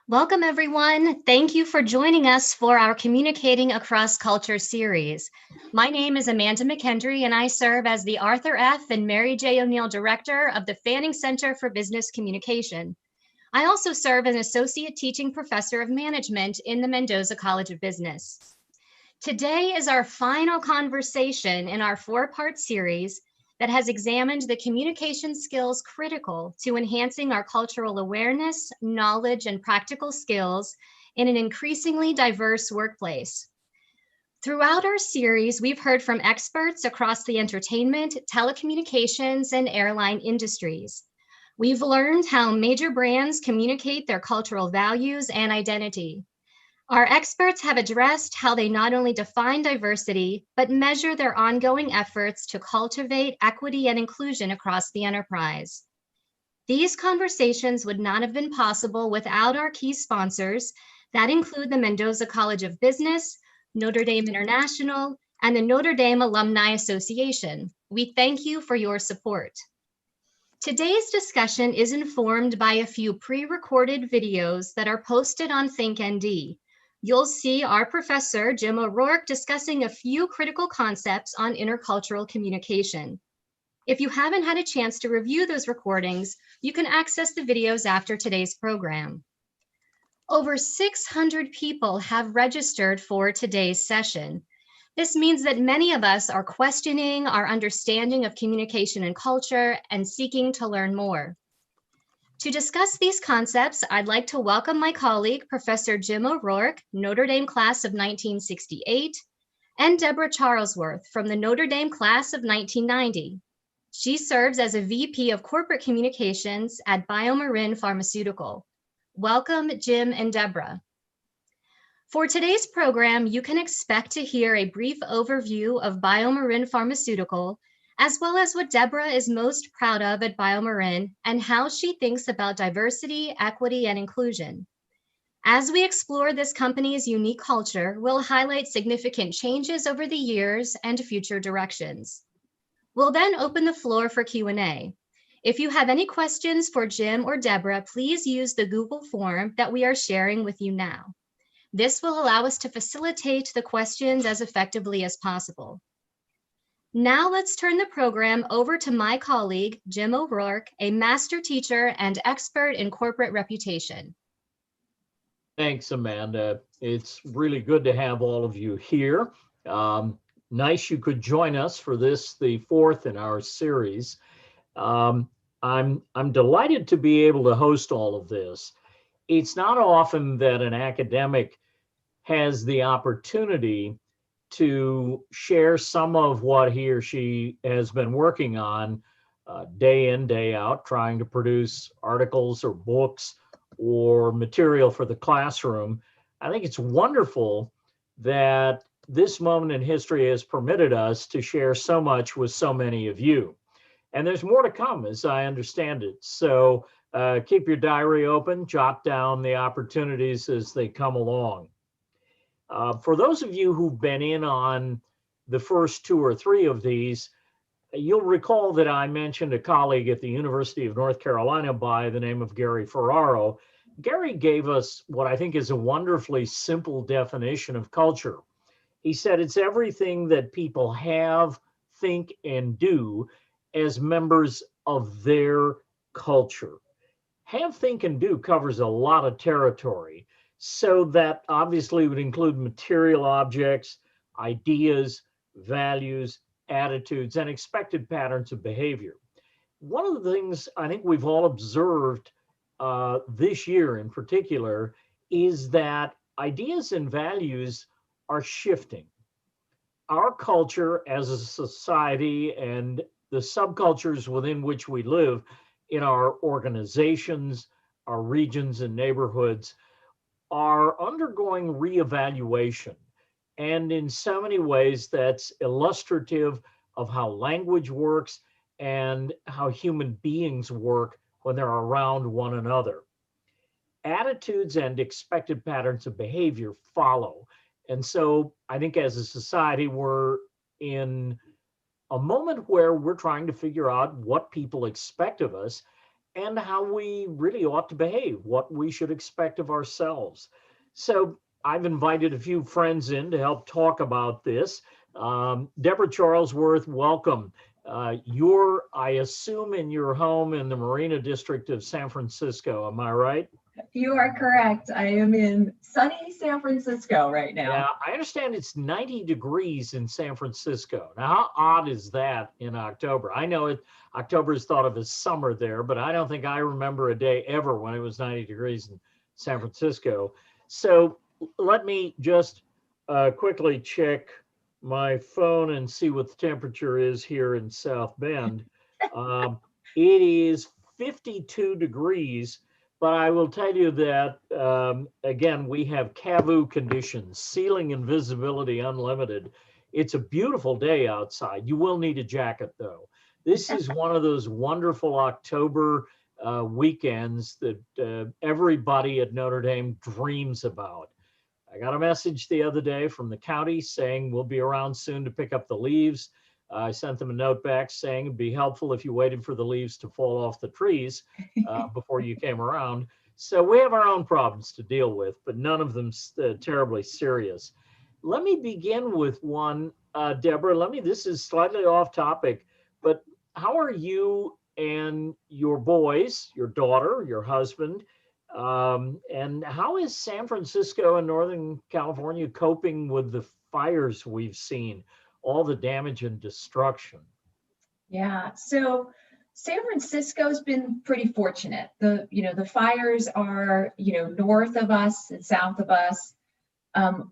Welcome, everyone. Thank you for joining us for our Communicating Across Culture series. My name is Amanda McKendry, and I serve as the Arthur F. and Mary J. O'Neill Director of the Fanning Center for Business Communication. I also serve as an Associate Teaching Professor of Management in the Mendoza College of Business. Today is our final conversation in our four-part series that has examined the communication skills critical to enhancing our cultural awareness, knowledge, and practical skills in an increasingly diverse workplace. Throughout our series, we've heard from experts across the entertainment, telecommunications, and airline industries. We've learned how major brands communicate their cultural values and identity. Our experts have addressed how they not only define diversity, but measure their ongoing efforts to cultivate equity and inclusion across the enterprise. These conversations would not have been possible without our key sponsors that include the Mendoza College of Business, Notre Dame International, and the Notre Dame Alumni Association. We thank you for your support. Today's discussion is informed by a few pre-recorded videos that are posted on ThinkND. You'll see our professor, Jim O'Rourke, discussing a few critical concepts on intercultural communication. If you haven't had a chance to review those recordings, you can access the videos after today's program. Over 600 people have registered for today's session. This means that many of us are questioning our understanding of communication and culture and seeking to learn more. To discuss these concepts, I'd like to welcome my colleague, Professor Jim O'Rourke, Notre Dame class of 1968, and Deborah Charlesworth from the Notre Dame class of 1990. She serves as a VP of Corporate Communications at Biomarine Pharmaceutical. Welcome, Jim and Deborah. For today's program, you can expect to hear a brief overview of Biomarine Pharmaceutical, as well as what Deborah is most proud of at Biomarine and how she thinks about diversity, equity, and inclusion. As we explore this company's unique culture, we'll highlight significant changes over the years and future directions. We'll then open the floor for Q&A. If you have any questions for Jim or Deborah, please use the Google form that we are sharing with you now. This will allow us to facilitate the questions as effectively as possible. Now let's turn the program over to my colleague, Jim O'Rourke, a master teacher and expert in corporate reputation. Thanks, Amanda. It's really good to have all of you here. Nice you could join us for this, the fourth in our series. I'm delighted to be able to host all of this. It's not often that an academic has the opportunity to share some of what he or she has been working on day in, day out, trying to produce articles or books or material for the classroom. I think it's wonderful that this moment in history has permitted us to share so much with so many of you. And there's more to come, as I understand it. So keep your diary open, jot down the opportunities as they come along. For those of you who've been in on the first two or three of these, you'll recall that I mentioned a colleague at the University of North Carolina by the name of Gary Ferraro. Gary gave us what I think is a wonderfully simple definition of culture. He said it's everything that people have, think, and do as members of their culture. Have, think, and do covers a lot of territory. So that obviously would include material objects, ideas, values, attitudes, and expected patterns of behavior. One of the things I think we've all observed this year in particular is that ideas and values are shifting. Our culture as a society and the subcultures within which we live in our organizations, our regions and neighborhoods are undergoing reevaluation. And in so many ways, that's illustrative of how language works and how human beings work when they're around one another. Attitudes and expected patterns of behavior follow. And so I think as a society, we're in a moment where we're trying to figure out what people expect of us and how we really ought to behave, what we should expect of ourselves. So I've invited a few friends in to help talk about this. Deborah Charlesworth, welcome. You're, I assume, in your home in the Marina District of San Francisco. Am I right? You are correct. I am in sunny San Francisco right now. Yeah, I understand it's 90 degrees in San Francisco. Now, how odd is that in October? I know October is thought of as summer there, but I don't think I remember a day ever when it was 90 degrees in San Francisco. So let me just quickly check my phone and see what the temperature is here in South Bend. It is 52 degrees. But I will tell you that, again, we have CAVU conditions, ceiling and visibility unlimited. It's a beautiful day outside. You will need a jacket, though. This is one of those wonderful October weekends that everybody at Notre Dame dreams about. I got a message the other day from the county saying we'll be around soon to pick up the leaves. I sent them a note back saying it'd be helpful if you waited for the leaves to fall off the trees before you came around. So we have our own problems to deal with, but none of them terribly serious. Let me begin with one, Deborah. This is slightly off topic, but how are you and your boys, your daughter, your husband, and how is San Francisco and Northern California coping with the fires we've seen? All the damage and destruction. Yeah, so San Francisco's been pretty fortunate. The fires are, north of us and south of us.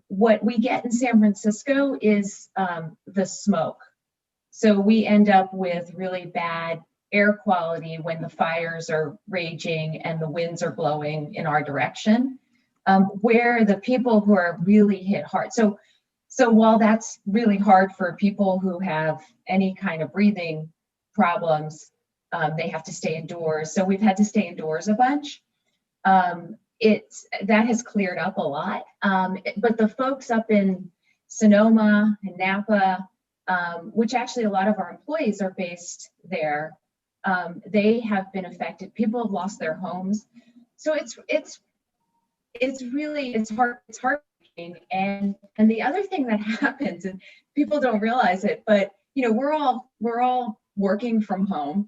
What we get in San Francisco is the smoke. So we end up with really bad air quality when the fires are raging and the winds are blowing in our direction, where the people who are really hit hard. So while that's really hard for people who have any kind of breathing problems, they have to stay indoors. So we've had to stay indoors a bunch. That has cleared up a lot. But the folks up in Sonoma and Napa, which actually a lot of our employees are based there, they have been affected. People have lost their homes. So it's heartbreaking. And the other thing that happens, and people don't realize it, but we're all working from home,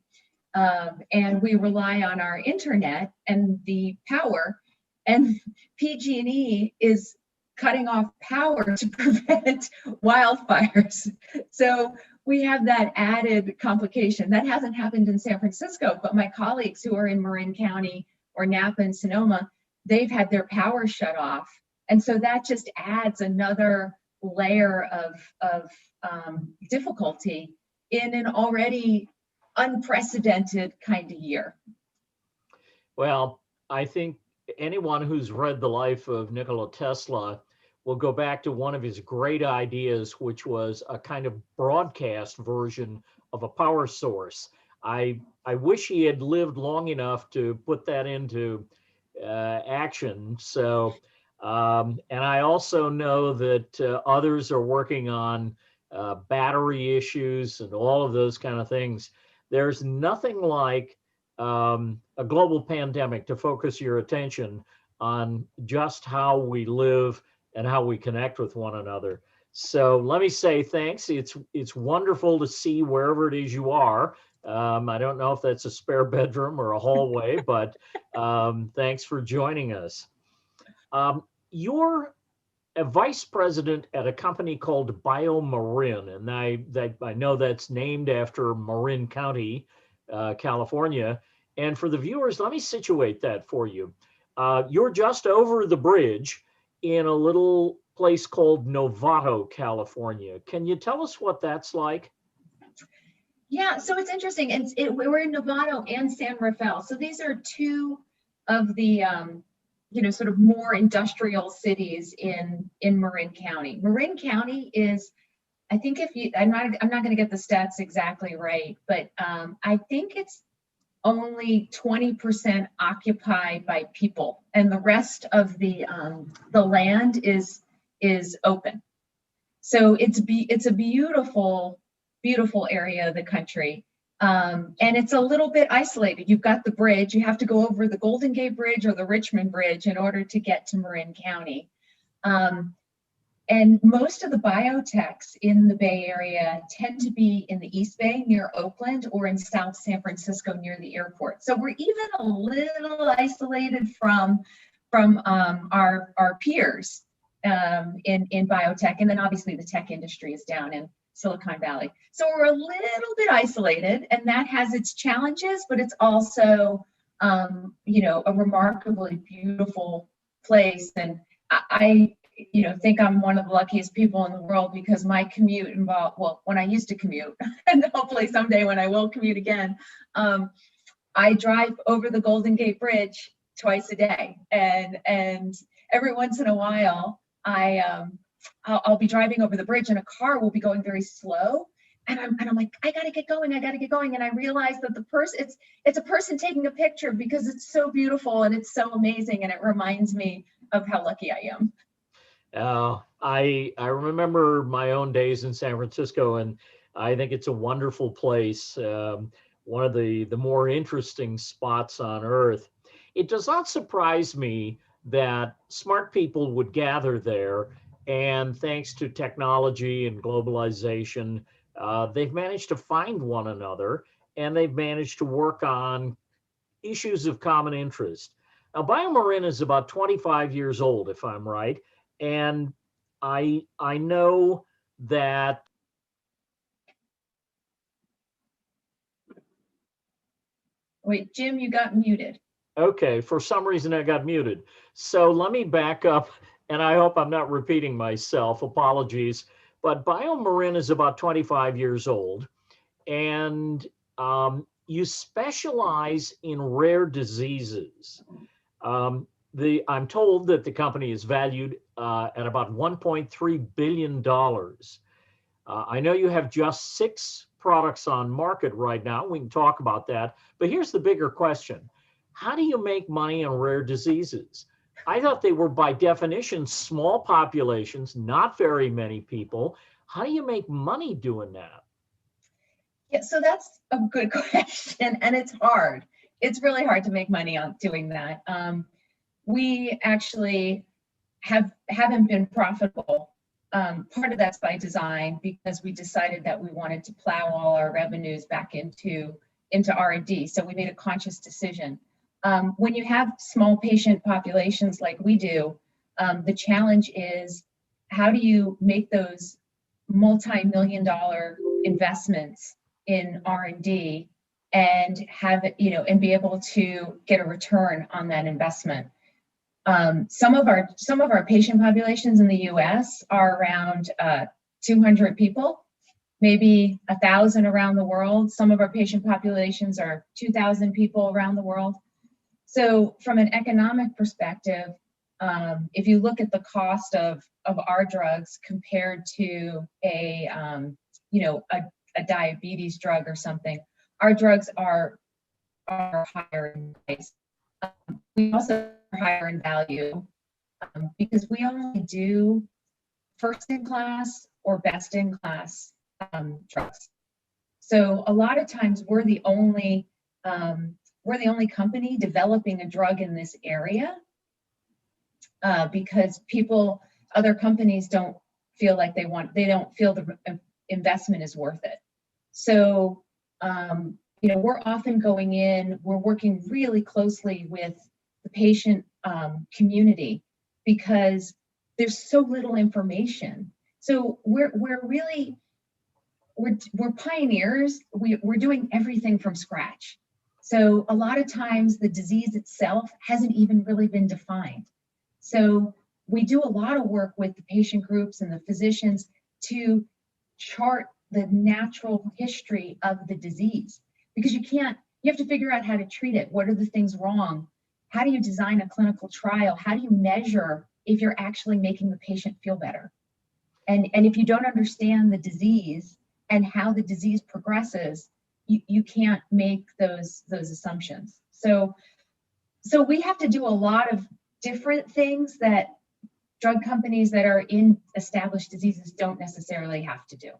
and we rely on our internet and the power, and PG&E is cutting off power to prevent wildfires. So we have that added complication. That hasn't happened in San Francisco, but my colleagues who are in Marin County or Napa and Sonoma, they've had their power shut off. And so that just adds another layer of difficulty in an already unprecedented kind of year. Well, I think anyone who's read the life of Nikola Tesla will go back to one of his great ideas, which was a kind of broadcast version of a power source. I wish he had lived long enough to put that into action. So, and I also know that others are working on battery issues and all of those kind of things. There's nothing like a global pandemic to focus your attention on just how we live and how we connect with one another. So let me say thanks. It's wonderful to see wherever it is you are. I don't know if that's a spare bedroom or a hallway, but thanks for joining us. You're a vice president at a company called Biomarine, and I know that's named after Marin County, California. And for the viewers, let me situate that for you. You're just over the bridge in a little place called Novato, California. Can you tell us what that's like? Yeah, so it's interesting. We're in Novato and San Rafael. So these are two of the sort of more industrial cities in Marin County. Marin County is, I think I'm not going to get the stats exactly right, but I think it's only 20% occupied by people, and the rest of the land is open. So it's a beautiful area of the country. And it's a little bit isolated. You've got the bridge, you have to go over the Golden Gate Bridge or the Richmond Bridge in order to get to Marin County. And most of the biotechs in the Bay Area tend to be in the East Bay near Oakland or in South San Francisco near the airport. So we're even a little isolated from our peers in biotech. And then obviously the tech industry is down in Silicon Valley. So we're a little bit isolated, and that has its challenges, but it's also, a remarkably beautiful place. And I think I'm one of the luckiest people in the world because my commute involved, well, when I used to commute, and hopefully someday when I will commute again, I drive over the Golden Gate Bridge twice a day. And every once in a while, I'll be driving over the bridge and a car will be going very slow. And I'm like, I gotta get going. And I realize that it's a person taking a picture because it's so beautiful and it's so amazing. And it reminds me of how lucky I am. I remember my own days in San Francisco, and I think it's a wonderful place. One of the more interesting spots on earth. It does not surprise me that smart people would gather there, and thanks to technology and globalization, they've managed to find one another, and they've managed to work on issues of common interest. Now, Biomarine is about 25 years old, if I'm right, and I know that. Wait, Jim, you got muted. Okay, for some reason I got muted. So let me back up, and I hope I'm not repeating myself. Apologies. But Biomarine is about 25 years old, and you specialize in rare diseases. I'm told that the company is valued at about $1.3 billion. I know you have just 6 products on market right now. We can talk about that. But here's the bigger question. How do you make money on rare diseases? I thought they were by definition small populations, not very many people. How do you make money doing that? Yeah, so that's a good question, and it's hard. It's really hard to make money on doing that. We actually haven't been profitable. Part of that's by design because we decided that we wanted to plow all our revenues back into R&D. So we made a conscious decision. When you have small patient populations like we do, the challenge is how do you make those multi-million-dollar investments in R&D and have it, and be able to get a return on that investment. Some of our patient populations in the U.S. are around 200 people, maybe 1,000 around the world. Some of our patient populations are 2,000 people around the world. So from an economic perspective, if you look at the cost of our drugs compared to a diabetes drug or something, our drugs are higher in price. We also are higher in value because we only do first-in-class or best-in-class drugs. So a lot of times we're the only company developing a drug in this area because other companies don't feel like they don't feel the investment is worth it. So, we're often going in, we're working really closely with the patient community because there's so little information. So we're pioneers. We're doing everything from scratch. So a lot of times the disease itself hasn't even really been defined. So we do a lot of work with the patient groups and the physicians to chart the natural history of the disease, because you have to figure out how to treat it. What are the things wrong? How do you design a clinical trial? How do you measure if you're actually making the patient feel better? And if you don't understand the disease and how the disease progresses, you can't make those assumptions. So we have to do a lot of different things that drug companies that are in established diseases don't necessarily have to do.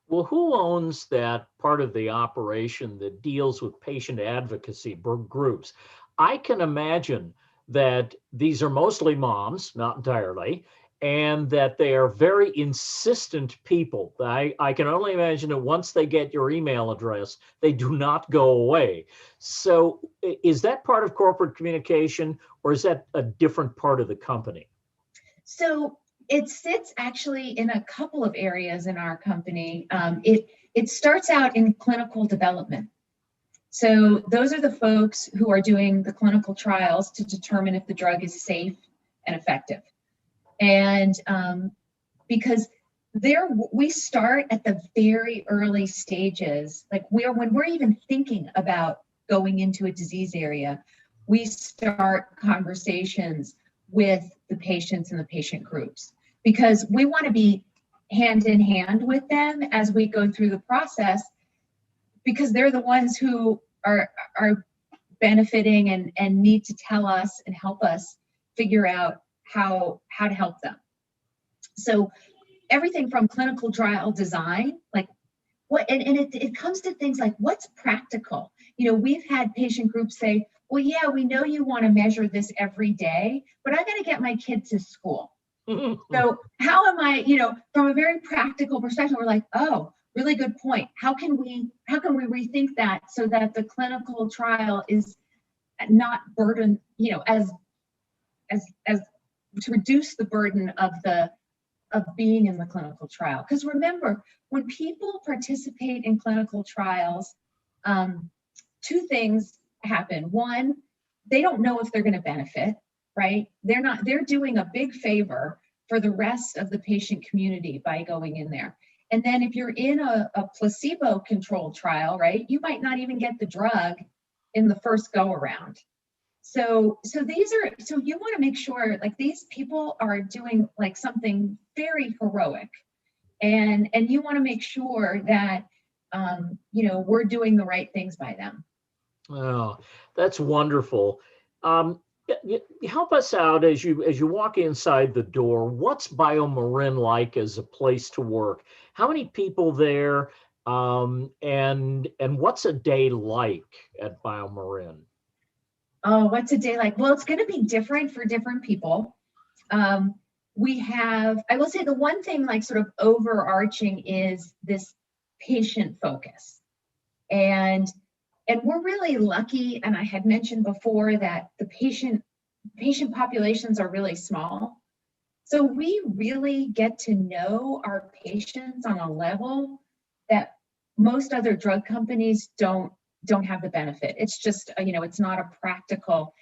Well, who owns that part of the operation that deals with patient advocacy groups? I can imagine that these are mostly moms, not entirely, and that they are very insistent people. I can only imagine that once they get your email address, they do not go away. So is that part of corporate communication, or is that a different part of the company? So it sits actually in a couple of areas in our company. It starts out in clinical development. So those are the folks who are doing the clinical trials to determine if the drug is safe and effective. And because we start at the very early stages, like when we're even thinking about going into a disease area, we start conversations with the patients and the patient groups, because we want to be hand in hand with them as we go through the process, because they're the ones who are benefiting and need to tell us and help us figure out how to help them. So everything from clinical trial design, like it comes to things like what's practical. We've had patient groups say, well, yeah, we know you want to measure this every day, but I got to get my kid to school. So how am I, from a very practical perspective, we're like, oh, really good point. How can we rethink that so that the clinical trial is not burden, as to reduce the burden of being in the clinical trial? Because remember, when people participate in clinical trials, two things happen. One, they don't know if they're going to benefit, right? They're doing a big favor for the rest of the patient community by going in there. And then if you're in a placebo-controlled trial, right, you might not even get the drug in the first go around. So you want to make sure like these people are doing like something very heroic, and you want to make sure that we're doing the right things by them. Oh, that's wonderful. Help us out as you walk inside the door. What's Biomarine like as a place to work? How many people there? And what's a day like at Biomarine? Oh, what's a day like? Well, it's going to be different for different people. I will say the one thing like sort of overarching is this patient focus. And we're really lucky, and I had mentioned before that the patient populations are really small. So we really get to know our patients on a level that most other drug companies don't have the benefit. It's just, it's not a practical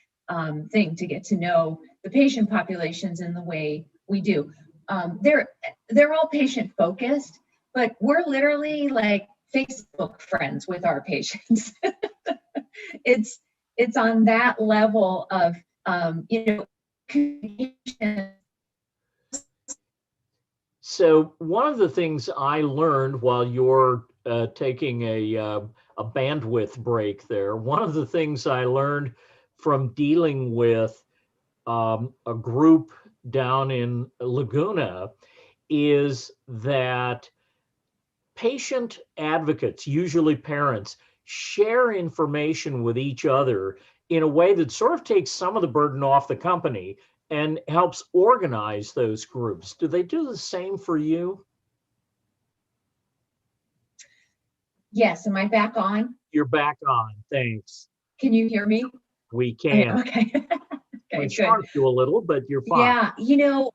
thing to get to know the patient populations in the way we do. They're all patient focused, but we're literally like Facebook friends with our patients. It's on that level of communication. So one of the things I learned while you're taking a bandwidth break there, one of the things I learned from dealing with a group down in Laguna is that patient advocates, usually parents, share information with each other in a way that sort of takes some of the burden off the company and helps organize those groups. Do they do the same for you? Yes. Am I back on? You're back on. Thanks. Can you hear me? We can. Okay. We Okay, charged you a little, but you're fine. Yeah.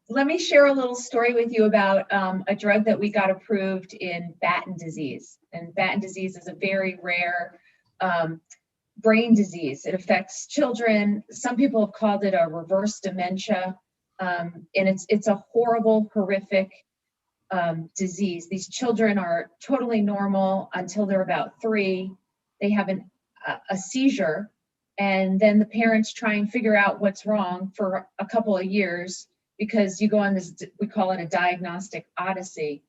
Let me share a little story with you about a drug that we got approved in Batten disease. And Batten disease is a very rare brain disease. It affects children. Some people have called it a reverse dementia. And it's a horrible, horrific disease. These children are totally normal until they're about 3. They have a seizure, and then the parents try and figure out what's wrong for a couple of years, because you go on this, we call it a diagnostic odyssey.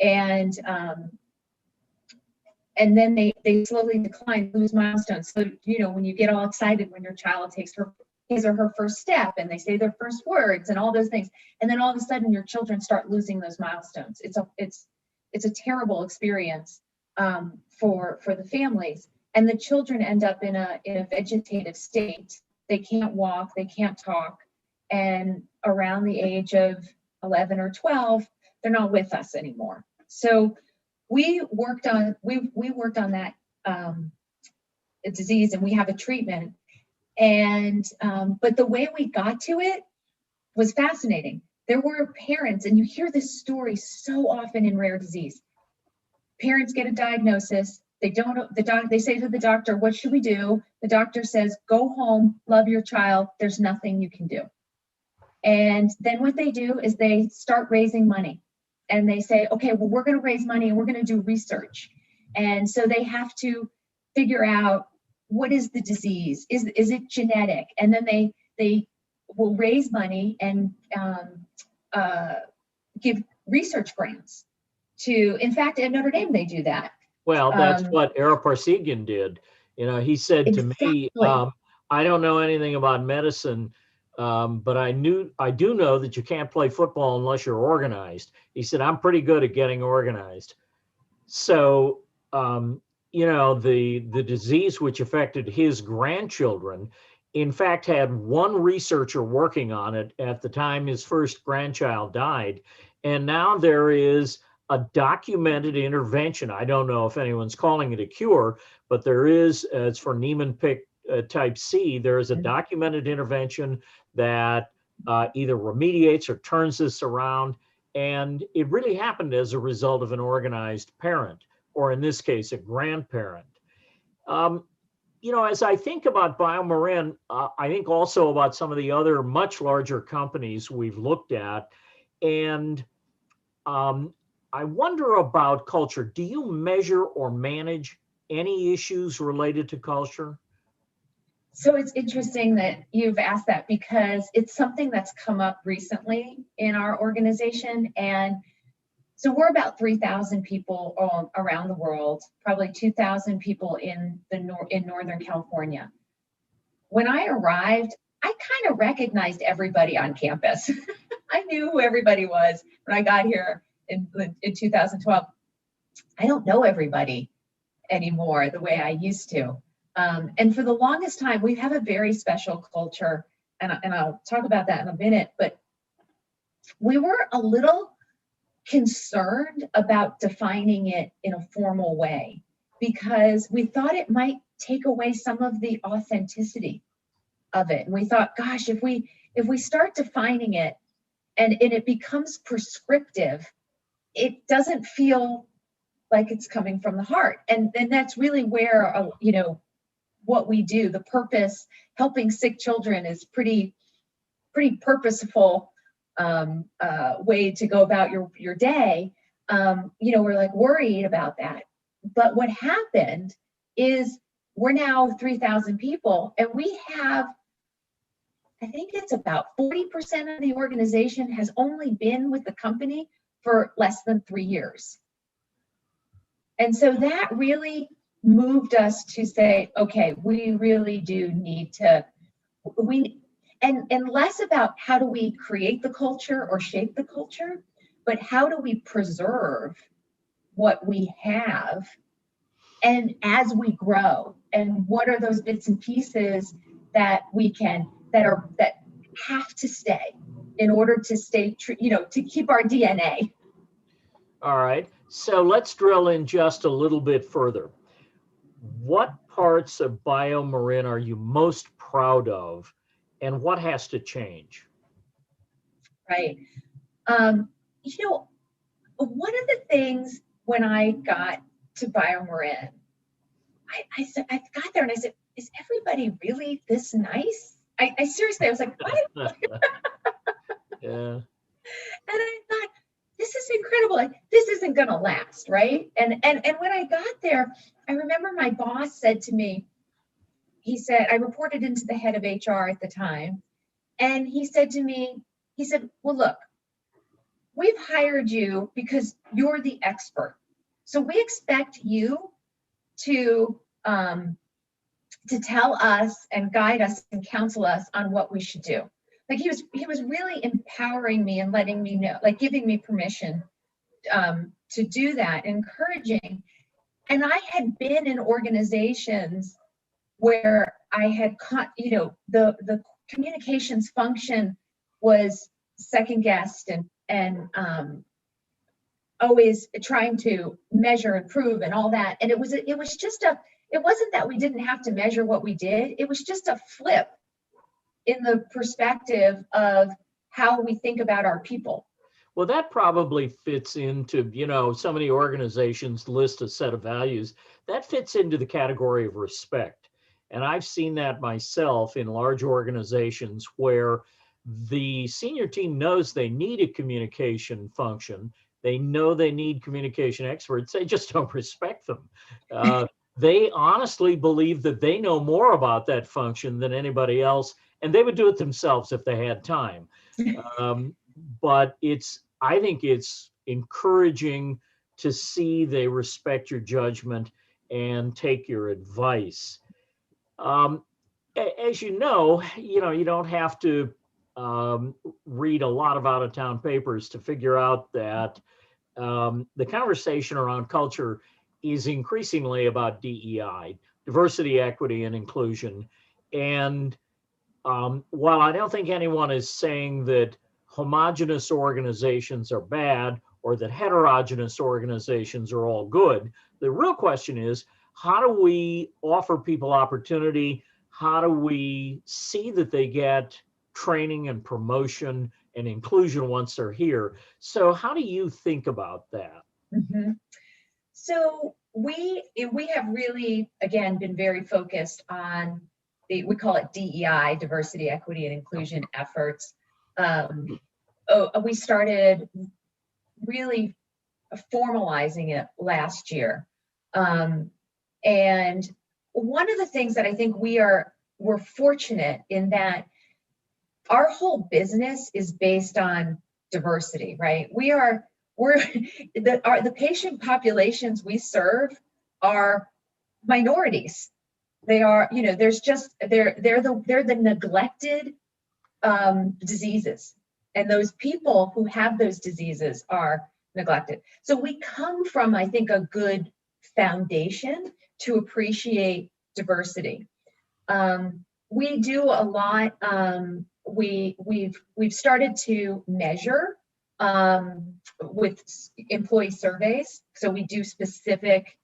And then they slowly decline, lose milestones. So, when you get all excited when your child takes her his or her first step, and they say their first words and all those things. And then all of a sudden your children start losing those milestones. It's a terrible experience for the families. And the children end up in a vegetative state. They can't walk, they can't talk. And around the age of 11 or 12, they're not with us anymore. So we worked on that disease, and we have a treatment. And but the way we got to it was fascinating. There were parents, and you hear this story so often in rare disease. Parents get a diagnosis. They say to the doctor, "What should we do?" The doctor says, "Go home, love your child. There's nothing you can do." And then what they do is they start raising money. And they say, "Okay, well, we're going to raise money and we're going to do research." And so they have to figure out, what is the disease? Is it genetic? And then they will raise money and give research grants to, in fact, at Notre Dame, they do that. Well, that's what Ara Parsegian did. He said to me, I don't know anything about medicine, but I do know that you can't play football unless you're organized. He said, I'm pretty good at getting organized. So, the disease which affected his grandchildren, in fact, had one researcher working on it at the time his first grandchild died. And now there is a documented intervention. I don't know if anyone's calling it a cure, but there is, it's for Niemann-Pick type C, there is a documented intervention that either remediates or turns this around. And it really happened as a result of an organized parent, or in this case, a grandparent. As I think about Biomarine, I think also about some of the other much larger companies we've looked at. And I wonder about culture. Do you measure or manage any issues related to culture? So it's interesting that you've asked that, because it's something that's come up recently in our organization. And so we're about 3,000 people all around the world, probably 2,000 people in Northern California. When I arrived, I kind of recognized everybody on campus. I knew who everybody was when I got here in 2012. I don't know everybody anymore the way I used to. And for the longest time, we have a very special culture, and I'll talk about that in a minute, but we were a little concerned about defining it in a formal way, because we thought it might take away some of the authenticity of it. And we thought, gosh, if we start defining it and it becomes prescriptive, it doesn't feel like it's coming from the heart. And that's really where, what we do, the purpose, helping sick children, is pretty purposeful way to go about your day. We're like worried about that. But what happened is we're now 3,000 people, and we have, I think it's about 40% of the organization has only been with the company for less than 3 years. And so that really moved us to say, okay, we really do need to, and less about how do we create the culture or shape the culture, but how do we preserve what we have, and as we grow, and what are those bits and pieces that that have to stay in order to stay true, to keep our DNA. All right, so let's drill in just a little bit further. What parts of Biomarine are you most proud of, and what has to change? Right. One of the things when I got to Biomarine, I got there and I said, is everybody really this nice? I seriously, I was like, what? Yeah. And I thought, this is incredible. Like, this isn't going to last, right? And when I got there, I remember my boss said to me, he said, I reported into the head of HR at the time. And he said to me, well, look, we've hired you because you're the expert. So we expect you to to tell us and guide us and counsel us on what we should do. Like he was really empowering me and letting me know, like giving me permission to do that, encouraging. And I had been in organizations where I had the communications function was second guessed and always trying to measure and prove and all that. And it wasn't that we didn't have to measure what we did. It was just a flip in the perspective of how we think about our people. Well, that probably fits into, so many organizations list a set of values. That fits into the category of respect. And I've seen that myself in large organizations where the senior team knows they need a communication function. They know they need communication experts. They just don't respect them. They honestly believe that they know more about that function than anybody else, and they would do it themselves if they had time. But I think it's encouraging to see they respect your judgment and take your advice. As you know, you don't have to read a lot of out-of-town papers to figure out that the conversation around culture is increasingly about DEI, diversity, equity, and inclusion. And while I don't think anyone is saying that homogenous organizations are bad or that heterogeneous organizations are all good, the real question is, how do we offer people opportunity? How do we see that they get training and promotion and inclusion once they're here? So how do you think about that? Mm-hmm. So we have really, again, been very focused on we call it DEI, diversity, equity, and inclusion efforts. We started really formalizing it last year. And one of the things that I think we're fortunate in that our whole business is based on diversity, right? The patient populations we serve are minorities. They are, they're the neglected diseases, and those people who have those diseases are neglected. So we come from, I think, a good foundation to appreciate diversity. We do a lot. We've started to measure with employee surveys. So we do specific.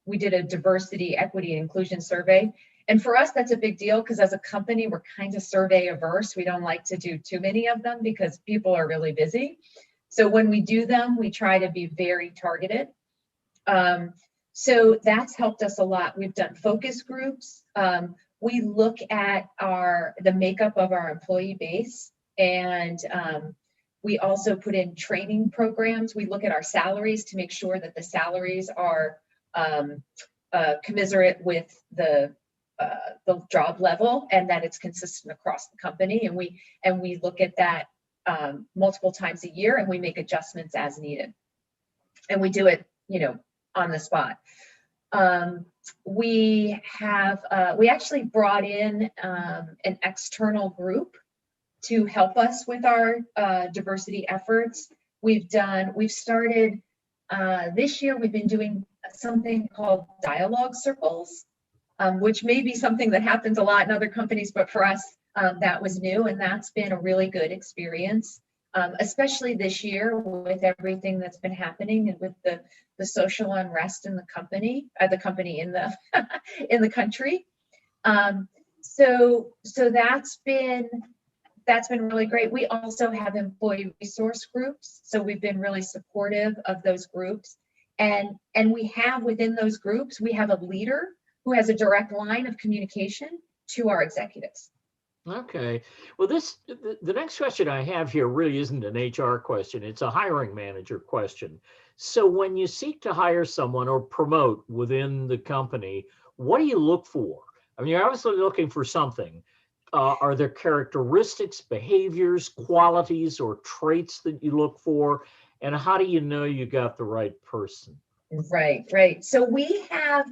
We did a diversity, equity, and inclusion survey. And for us, that's a big deal because as a company, we're kind of survey averse. We don't like to do too many of them because people are really busy. So when we do them, we try to be very targeted. So that's helped us a lot. We've done focus groups. We look at the makeup of our employee base, and we also put in training programs. We look at our salaries to make sure that the salaries are commensurate with the job level and that it's consistent across the company. And we look at that multiple times a year, and we make adjustments as needed. And we do it, on the spot. We actually brought in an external group to help us with our diversity efforts. We've started this year, we've been doing something called dialogue circles, which may be something that happens a lot in other companies, but for us, that was new, and that's been a really good experience, especially this year with everything that's been happening and with the social unrest in the company in the in the country. So that's been really great. We also have employee resource groups, so we've been really supportive of those groups, and we have within those groups, we have a leader who has a direct line of communication to our executives. Okay. Well, the next question I have here really isn't an HR question. It's a hiring manager question. So when you seek to hire someone or promote within the company, what do you look for? I mean, you're obviously looking for something. Are there characteristics, behaviors, qualities, or traits that you look for? And how do you know you got the right person? Right. So we have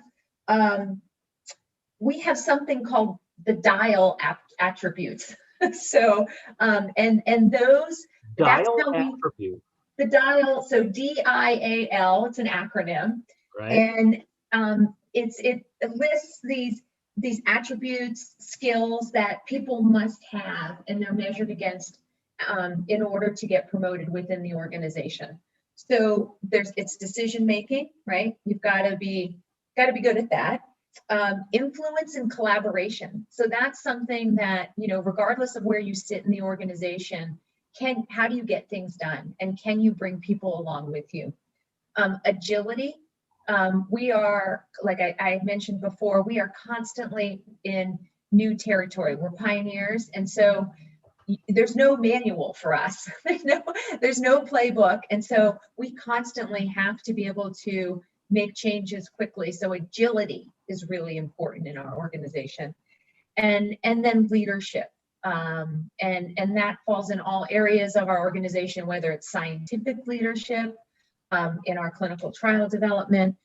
we have something called the dial attributes. So, and those, that's Dial how we, attribute, the dial, so DIAL, it's an acronym, right? and it lists these attributes, skills that people must have, and they're measured against in order to get promoted within the organization. So it's decision making, right? You've got to be good at that. Influence and collaboration. So that's something that, regardless of where you sit in the organization, how do you get things done, and can you bring people along with you? Agility. We are, like I mentioned before, we are constantly in new territory. We're pioneers, and so there's no manual for us. There's no playbook, and so we constantly have to be able to make changes quickly. So agility is really important in our organization, and then leadership, and that falls in all areas of our organization, whether it's scientific leadership, in our clinical trial development,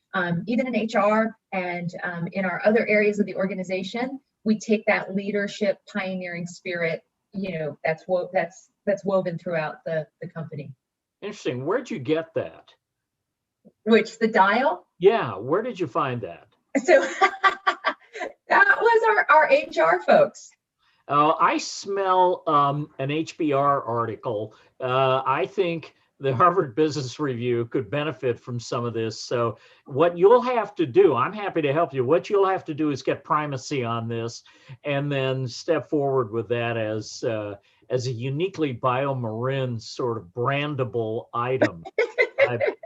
even in HR, and in our other areas of the organization. We take that leadership pioneering spirit, that's woven throughout the company. Interesting. Where'd you get that? Which, the dial? Yeah, where did you find that? So that was our HR folks. I smell an HBR article. I think the Harvard Business Review could benefit from some of this. So what you'll have to do, I'm happy to help you. What you'll have to do is get primacy on this, and then step forward with that as a uniquely Biomarine sort of brandable item.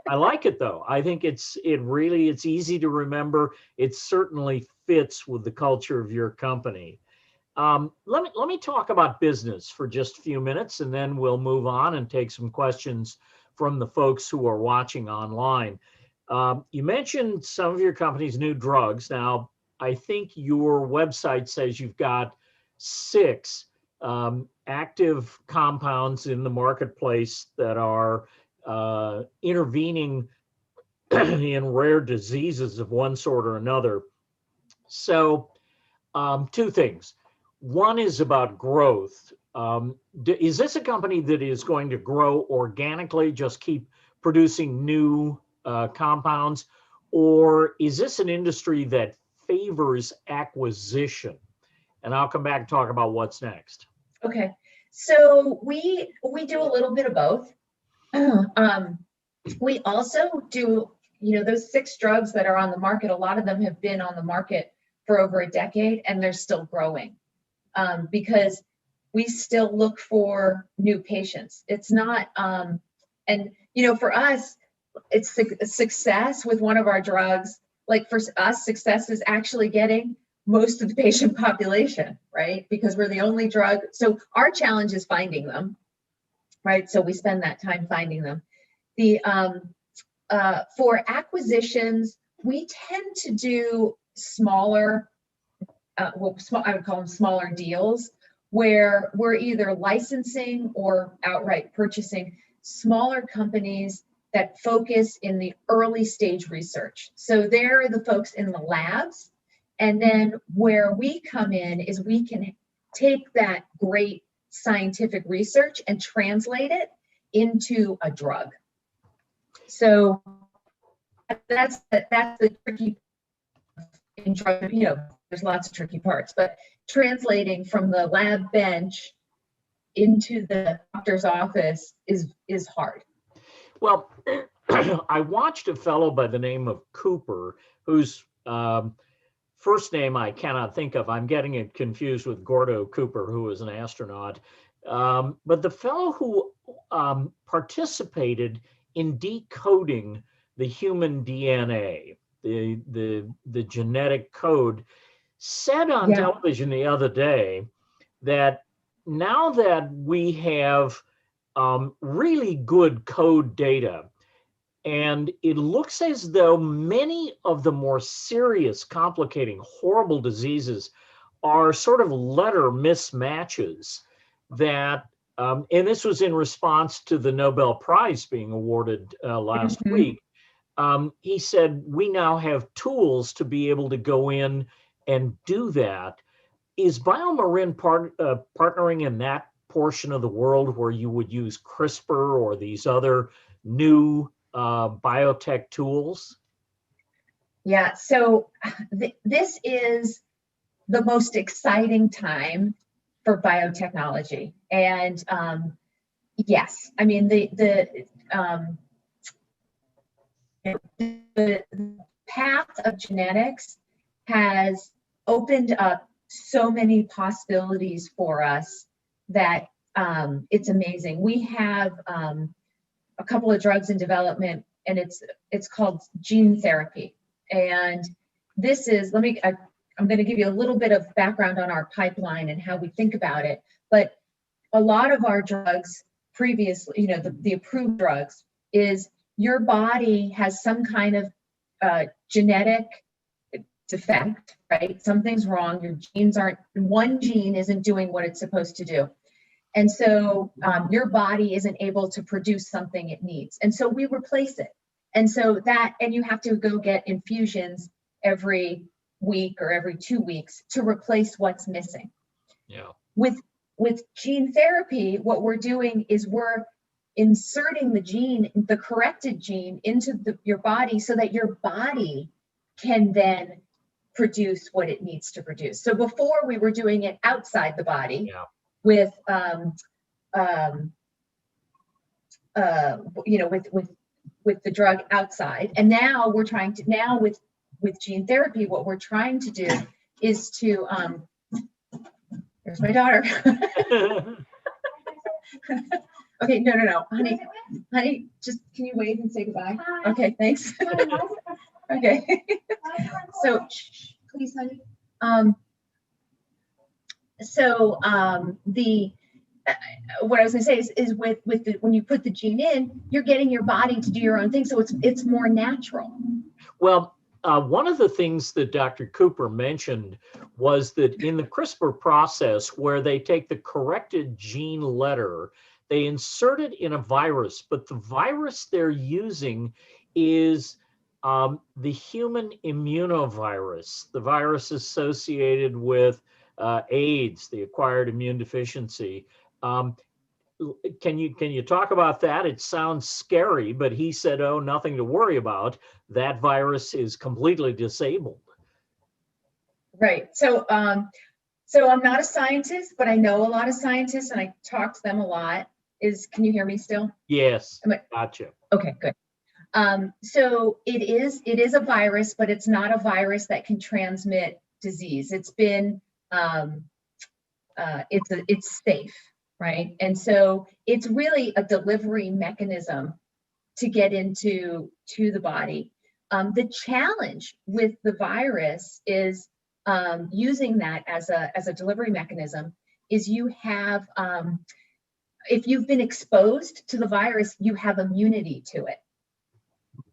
I like it though. I think it's easy to remember. It certainly fits with the culture of your company. Let me talk about business for just a few minutes, and then we'll move on and take some questions from the folks who are watching online. You mentioned some of your company's new drugs. Now, I think your website says you've got 6 active compounds in the marketplace that are intervening in rare diseases of one sort or another. So 2 things. One is about growth. Is this a company that is going to grow organically, just keep producing new compounds? Or is this an industry that favors acquisition? And I'll come back and talk about what's next. Okay, so we do a little bit of both. We also do, those 6 drugs that are on the market, a lot of them have been on the market for over a decade, and they're still growing. Because we still look for new patients. It's not, and for us, it's a success with one of our drugs. Like for us, success is actually getting most of the patient population, right? Because we're the only drug. So our challenge is finding them, right? So we spend that time finding them. For acquisitions, we tend to do smaller, I would call them smaller deals, where we're either licensing or outright purchasing smaller companies that focus in the early stage research. So they're the folks in the labs. And then where we come in is we can take that great scientific research and translate it into a drug. So that's the tricky in drug, there's lots of tricky parts, but translating from the lab bench into the doctor's office is hard. Well, I watched a fellow by the name of Cooper, whose first name I cannot think of. I'm getting it confused with Gordo Cooper, who was an astronaut. But the fellow who participated in decoding the human DNA, the genetic code, said on television the other day that now that we have really good code data, and it looks as though many of the more serious, complicating, horrible diseases are sort of letter mismatches that, and this was in response to the Nobel Prize being awarded last week. He said, we now have tools to be able to go in and do that. Is Biomarine partnering in that portion of the world where you would use CRISPR or these other new biotech tools? Yeah, so this is the most exciting time for biotechnology. And yes, I mean, the path of genetics has opened up so many possibilities for us that it's amazing. We have a couple of drugs in development, and it's called gene therapy. And this is, I'm going to give you a little bit of background on our pipeline and how we think about it. But a lot of our drugs previously, you know, the approved drugs, is your body has some kind of genetic defect, right? Something's wrong. Your genes aren't, one gene isn't doing what it's supposed to do. And so your body isn't able to produce something it needs. And so we replace it. And so and you have to go get infusions every week or every 2 weeks to replace what's missing. Yeah. With gene therapy, what we're doing is we're inserting the corrected gene into your body so that your body can then produce what it needs to produce. So before we were doing it outside the body, Yeah. with you know, with the drug outside, and now we're trying to, now with gene therapy, what we're trying to do is to there's my daughter. Okay, no, honey, just can you wave and say goodbye? Hi. Okay, thanks. Okay, so shh, please, honey. What I was going to say is when you put the gene in, you're getting your body to do your own thing, so it's more natural. Well, one of the things that Dr. Cooper mentioned was that in the CRISPR process, where they take the corrected gene letter, they insert it in a virus, but the virus they're using is the human immunovirus, the virus associated with AIDS, the acquired immune deficiency. Can you talk about that? It sounds scary, but he said, oh, nothing to worry about. That virus is completely disabled. Right. So I'm not a scientist, but I know a lot of scientists and I talk to them a lot. Can you hear me still? Yes. Gotcha. Okay, good. So it is a virus, but it's not a virus that can transmit disease. It's been, it's safe, right? And so it's really a delivery mechanism to get into the body. The challenge with the virus is using that as a delivery mechanism is you have, if you've been exposed to the virus, you have immunity to it.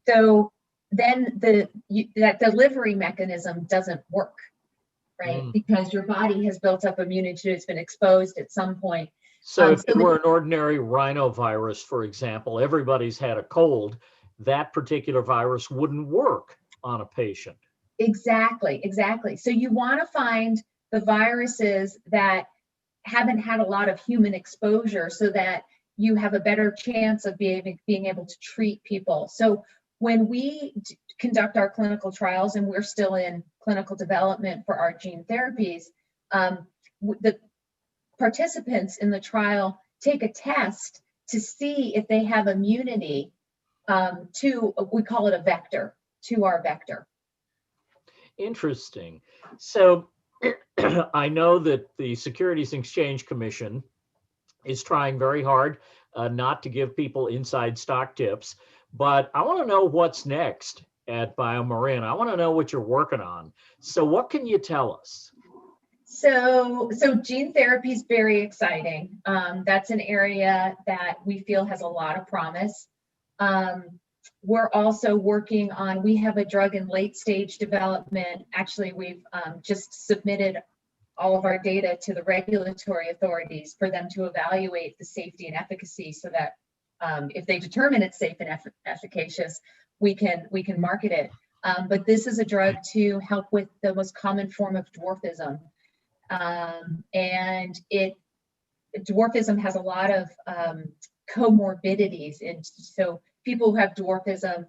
So then that delivery mechanism doesn't work, right? Because your body has built up immunity to it. It's been exposed at some point. So if it were an ordinary rhinovirus, for example, everybody's had a cold, that particular virus wouldn't work on a patient. Exactly. So you want to find the viruses that haven't had a lot of human exposure so that you have a better chance of being able to treat people. So when we conduct our clinical trials, and we're still in clinical development for our gene therapies, the participants in the trial take a test to see if they have immunity to, we call it a vector, to our vector. Interesting. So I know that the Securities and Exchange Commission is trying very hard not to give people inside stock tips, but I want to know what's next at Biomarine. I want to know what you're working on. So what can you tell us? So gene therapy is very exciting. That's an area that we feel has a lot of promise. We're also working on, we have a drug in late stage development. Actually, we've just submitted all of our data to the regulatory authorities for them to evaluate the safety and efficacy so that if they determine it's safe and efficacious, we can market it. But this is a drug to help with the most common form of dwarfism. And dwarfism has a lot of comorbidities. And so people who have dwarfism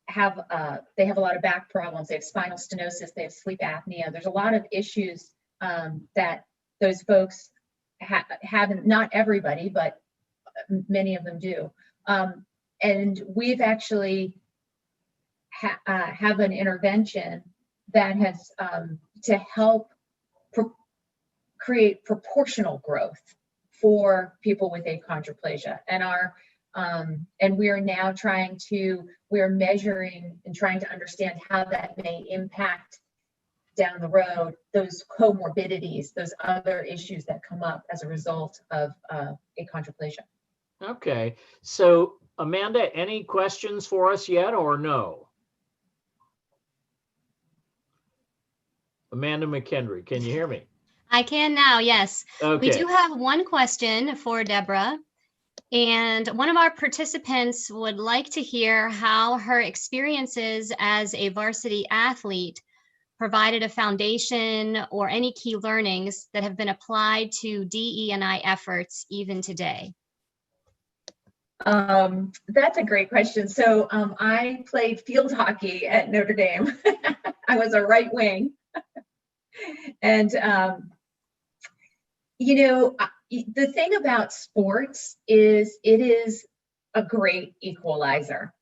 have a lot of back problems. They have spinal stenosis, they have sleep apnea. There's a lot of issues that those folks have, not everybody, but many of them do. And we've actually have an intervention that has to help create proportional growth for people with achondroplasia. And we are now we're measuring and trying to understand how that may impact down the road those comorbidities, those other issues that come up as a result of achondroplasia. Okay, so Amanda, any questions for us yet or no? Amanda McHenry, can you hear me? I can now, yes. Okay. We do have one question for Deborah. And one of our participants would like to hear how her experiences as a varsity athlete provided a foundation or any key learnings that have been applied to DE&I efforts even today. That's a great question. So I played field hockey at Notre Dame. I was a right wing. And, the thing about sports is it is a great equalizer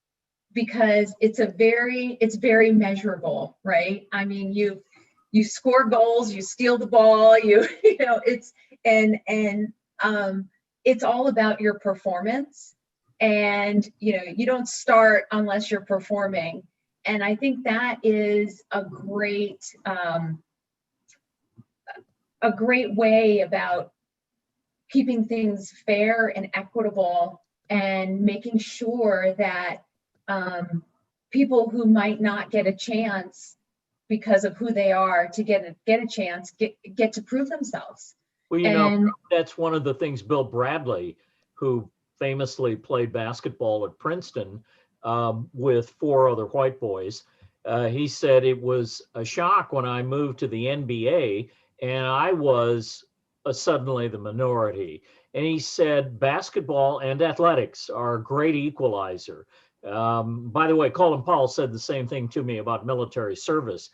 because it's very measurable, right? I mean, you score goals, you steal the ball, it's all about your performance. And, you don't start unless you're performing. And I think that is a great way about keeping things fair and equitable and making sure that people who might not get a chance because of who they are to get a chance get to prove themselves. Well, that's one of the things Bill Bradley, who famously played basketball at Princeton with 4 other white boys, he said it was a shock when I moved to the NBA and I was suddenly the minority. And he said basketball and athletics are a great equalizer. By the way, Colin Powell said the same thing to me about military service.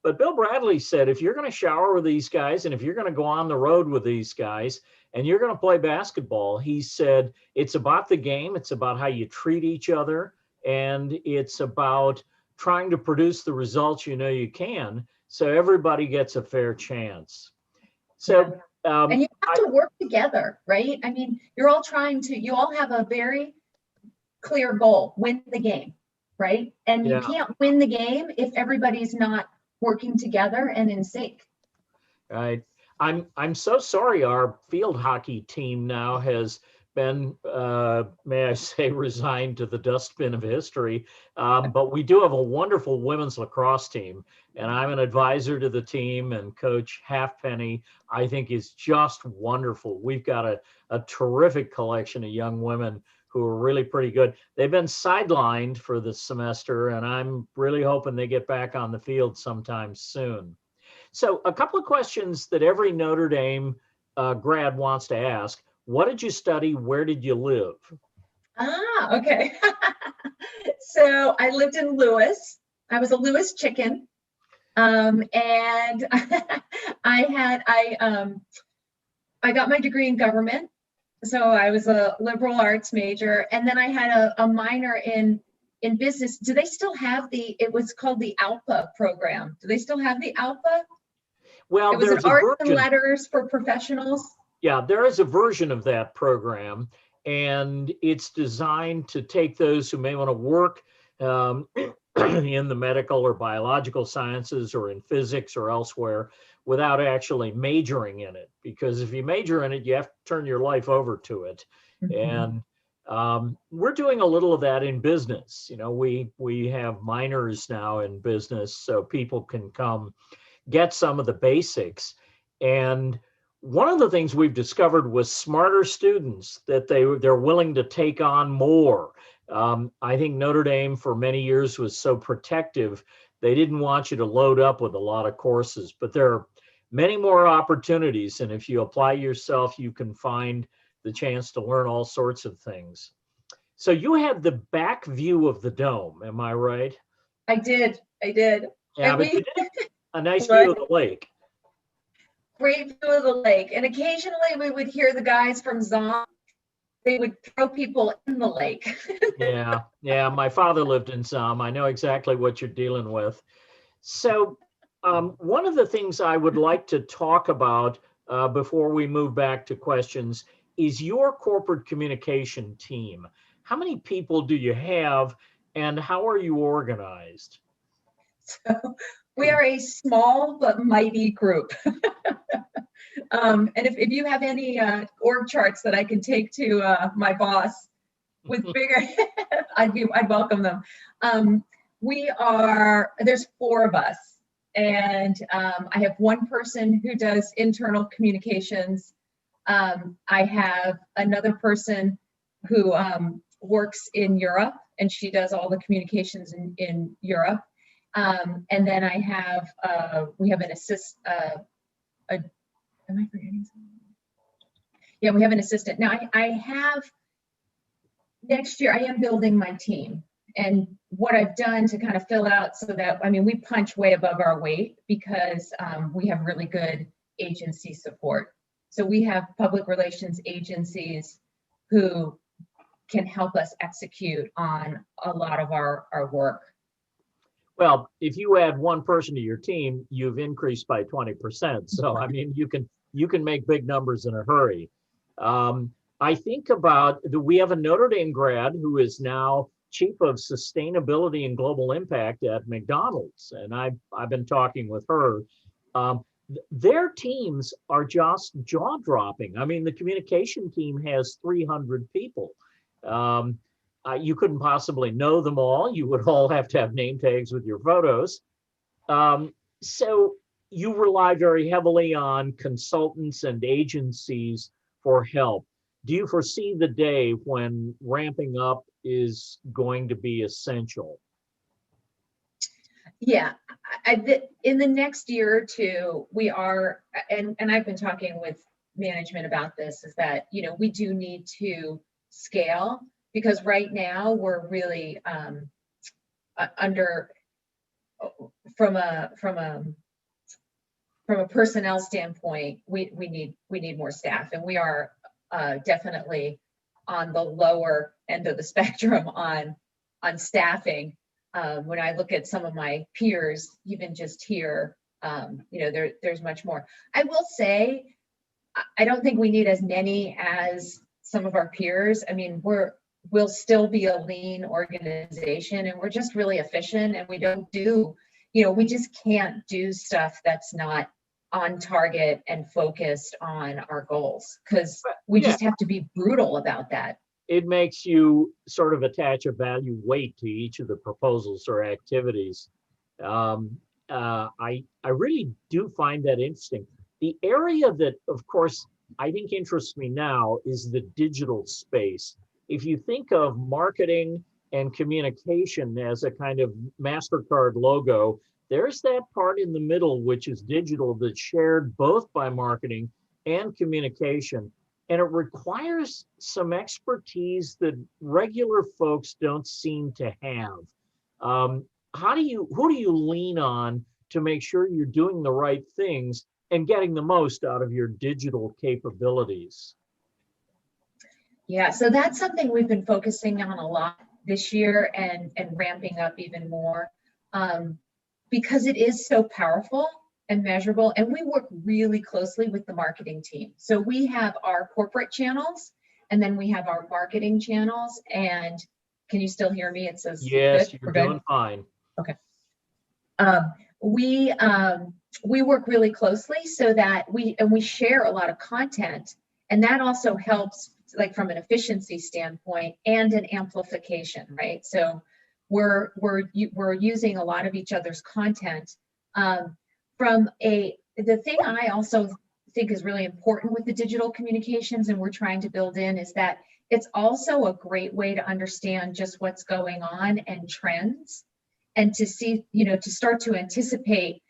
But Bill Bradley said, if you're going to shower with these guys and if you're going to go on the road with these guys and you're going to play basketball, he said, it's about the game. It's about how you treat each other. And it's about trying to produce the results you can. So everybody gets a fair chance. So, and you have to work together, right? I mean, you all have a very clear goal, win the game, right? And you can't win the game if everybody's not working together and in sync. Right. I'm so sorry our field hockey team now has been, may I say, resigned to the dustbin of history. But we do have a wonderful women's lacrosse team, and I'm an advisor to the team, and Coach Halfpenny, I think, is just wonderful. We've got a terrific collection of young women who are really pretty good. They've been sidelined for the semester, and I'm really hoping they get back on the field sometime soon. So a couple of questions that every Notre Dame grad wants to ask. What did you study? Where did you live? Okay. So I lived in Lewis. I was a Lewis chicken. And I got my degree in government. So I was a liberal arts major. And then I had a minor in business. Do they still have it was called the ALPA program. Do they still have the ALPA? Well, it was an arts and letters for professionals. Yeah, there is a version of that program, and it's designed to take those who may want to work in the medical or biological sciences or in physics or elsewhere without actually majoring in it. Because if you major in it, you have to turn your life over to it. Mm-hmm. And we're doing a little of that in business. We have minors now in business, so people can come get some of the basics. And one of the things we've discovered was smarter students, that they're willing to take on more. I think Notre Dame for many years was so protective they didn't want you to load up with a lot of courses, but there are many more opportunities. And if you apply yourself, you can find the chance to learn all sorts of things. So you have the back view of the dome, am I right? I did. Yeah, And but you we, did a nice What? view of the lake. great view of the lake. And occasionally we would hear the guys from Zon, they would throw people in the lake. Yeah, yeah. My father lived in some. I know exactly what you're dealing with. So, one of the things I would like to talk about before we move back to questions is your corporate communication team. How many people do you have, and how are you organized? So we are a small but mighty group. And if you have any org charts that I can take to my boss with bigger, I'd welcome them. There's 4 of us, and I have one person who does internal communications. I have another person who works in Europe, and she does all the communications in Europe. And then we have an am I forgetting something? Yeah, we have an assistant. Now next year I am building my team. And what I've done to kind of fill out so that, I mean, we punch way above our weight because we have really good agency support. So we have public relations agencies who can help us execute on a lot of our work. Well, if you add one person to your team, you've increased by 20%. So, I mean, you can make big numbers in a hurry. I think about we have a Notre Dame grad who is now chief of sustainability and global impact at McDonald's, and I've been talking with her. Their teams are just jaw-dropping. I mean, the communication team has 300 people. You couldn't possibly know them all. You would all have to have name tags with your photos. So you rely very heavily on consultants and agencies for help. Do you foresee the day when ramping up is going to be essential? Yeah, in the next year or two, we are, and I've been talking with management about this, is that, we do need to scale, because right now we're really under, from a personnel standpoint, we need more staff, and we are definitely on the lower end of the spectrum on staffing. When I look at some of my peers, even just here, there's much more. I will say, I don't think we need as many as some of our peers. I mean, we'll still be a lean organization, and we're just really efficient, and we don't do, we just can't do stuff that's not on target and focused on our goals, because we just have to be brutal about that. It makes you sort of attach a value weight to each of the proposals or activities. I really do find that interesting. The area that, of course, I think interests me now is the digital space. If you think of marketing and communication as a kind of MasterCard logo, there's that part in the middle, which is digital, that's shared both by marketing and communication. And it requires some expertise that regular folks don't seem to have. Who do you lean on to make sure you're doing the right things and getting the most out of your digital capabilities? Yeah, so that's something we've been focusing on a lot this year, and ramping up even more, because it is so powerful and measurable, and we work really closely with the marketing team. So we have our corporate channels, and then we have our marketing channels. And can you still hear me? It says yes, good? You're doing fine. Okay. We work really closely so that we share a lot of content, and that also helps, like from an efficiency standpoint and an amplification, right? So we're using a lot of each other's content. The thing I also think is really important with the digital communications, and we're trying to build in, is that it's also a great way to understand just what's going on and trends. and to see, to start to anticipate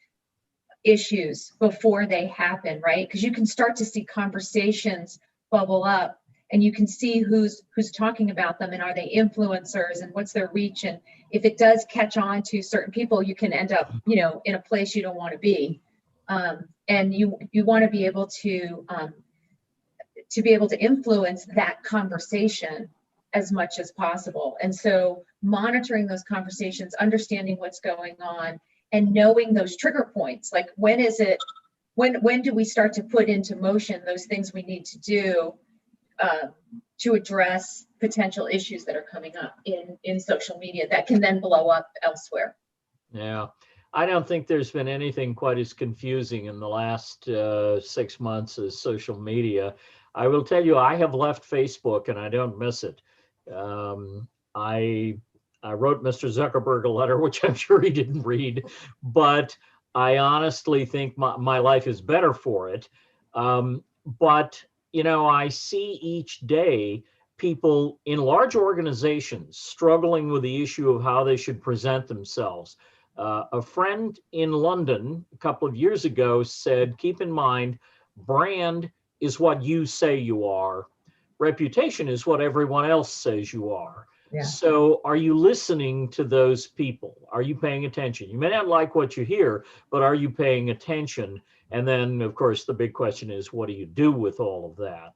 issues before they happen, right? Because you can start to see conversations bubble up, and you can see who's talking about them, and are they influencers, and what's their reach. And if it does catch on to certain people, you can end up, in a place you don't want to be. And you want to be able to influence that conversation as much as possible. And so monitoring those conversations, understanding what's going on, and knowing those trigger points, like when do we start to put into motion those things we need to do to address potential issues that are coming up in social media that can then blow up elsewhere. Yeah, I don't think there's been anything quite as confusing in the last 6 months as social media. I will tell you, I have left Facebook and I don't miss it. I wrote Mr. Zuckerberg a letter, which I'm sure he didn't read, but I honestly think my life is better for it. But, I see each day people in large organizations struggling with the issue of how they should present themselves. A friend in London a couple of years ago said, keep in mind, brand is what you say you are. Reputation is what everyone else says you are. Yeah. So are you listening to those people? Are you paying attention? You may not like what you hear, but are you paying attention? And then, of course, the big question is, what do you do with all of that?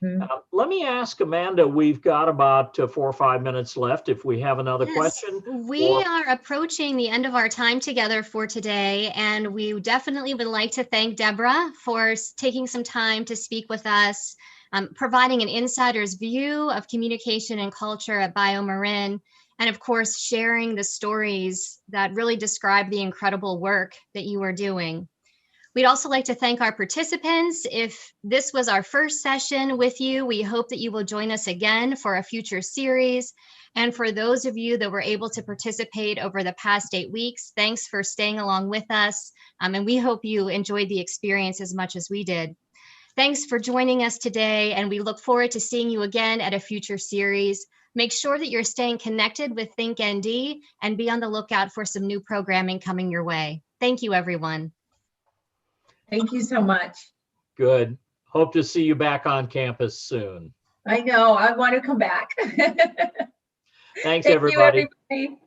Mm-hmm. Let me ask Amanda, we've got about 4 or 5 minutes left. If we have another question. We are approaching the end of our time together for today, and we definitely would like to thank Deborah for taking some time to speak with us, providing an insider's view of communication and culture at Biomarine, and of course, sharing the stories that really describe the incredible work that you are doing. We'd also like to thank our participants. If this was our first session with you, we hope that you will join us again for a future series. And for those of you that were able to participate over the past 8 weeks, thanks for staying along with us. And we hope you enjoyed the experience as much as we did. Thanks for joining us today, and we look forward to seeing you again at a future series. Make sure that you're staying connected with ThinkND and be on the lookout for some new programming coming your way. Thank you, everyone. Thank you so much. Good. Hope to see you back on campus soon. I know. I want to come back. Thanks, everybody. Thank you, everybody.